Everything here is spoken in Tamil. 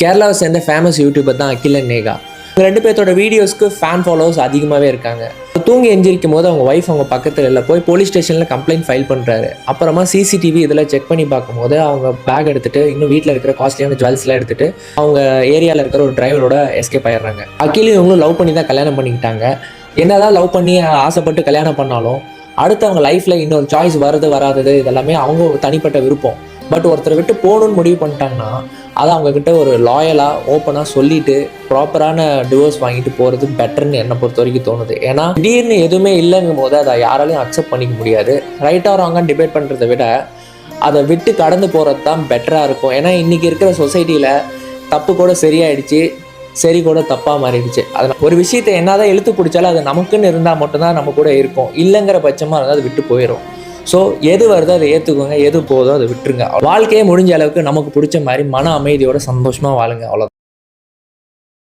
கேரளாவை சேர்ந்த ஃபேமஸ் யூடியூபர் தான் அகில் அண்ட் நேகா. இந்த 2 பேர்த்தோட வீடியோஸ்க்கு ஃபேன் ஃபாலோவர்ஸ் அதிகமாகவே இருக்காங்க. தூங்கி எந்திரிக்கும் போது அவங்க ஒய்ஃப் அவங்க பக்கத்தில் இல்லை, போய் போலீஸ் ஸ்டேஷனில் கம்ப்ளைண்ட் ஃபைல் பண்ணுறாரு. அப்புறமா சிசிடிவி இதில் செக் பண்ணி பார்க்கும்போது அவங்க பேக் எடுத்துகிட்டு இன்னும் வீட்டில் இருக்கிற காஸ்ட்லியான ஜுவல்ஸ்லாம் எடுத்துகிட்டு அவங்க ஏரியாவில் இருக்கிற ஒரு டிரைவரோட எஸ்கேப் ஆயிடுறாங்க. அகிலும் இவங்களும் லவ் பண்ணி தான் கல்யாணம் பண்ணிக்கிட்டாங்க. என்னதான் லவ் பண்ணி ஆசைப்பட்டு கல்யாணம் பண்ணாலும் அடுத்து அவங்க லைஃப்பில் இன்னொரு சாய்ஸ் வருது வராதது இதெல்லாமே அவங்க தனிப்பட்ட விருப்பம். பட் ஒருத்தரை விட்டு போகணுன்னு முடிவு பண்ணிட்டாங்கன்னா அதை அவங்கக்கிட்ட ஒரு லாயலாக ஓப்பனாக சொல்லிவிட்டு ப்ராப்பரான டிவோர்ஸ் வாங்கிட்டு போகிறது பெட்டர்னு என்னை பொறுத்த வரைக்கும் தோணுது. ஏன்னா திடீர்னு எதுவுமே இல்லைங்கும் போது அதை யாராலையும் அக்செப்ட் பண்ணிக்க முடியாது. ரைட்டாக ராங்கான்னு டிபேட் பண்ணுறதை விட அதை விட்டு கடந்து போகிறது தான் பெட்டராக இருக்கும். ஏன்னா இன்றைக்கி இருக்கிற சொசைட்டியில் தப்பு கூட சரியாயிடுச்சு, சரி கூட தப்பாக மாறிடுச்சு. அதில் ஒரு விஷயத்தை என்னதான் இழுத்து பிடிச்சாலும் அது நமக்குன்னு இருந்தால் மட்டும்தான் நம்ம கூட இருக்கும். இல்லைங்கிற பட்சமாக இருந்தால் அது விட்டு போயிடும். ஸோ எது வருதோ அதை ஏற்றுக்கோங்க, எது போதோ அதை விட்டுருங்க. வாழ்க்கையே முடிஞ்ச அளவுக்கு நமக்கு பிடிச்ச மாதிரி மன அமைதியோட சந்தோஷமாக வாழுங்க. அவ்வளோ.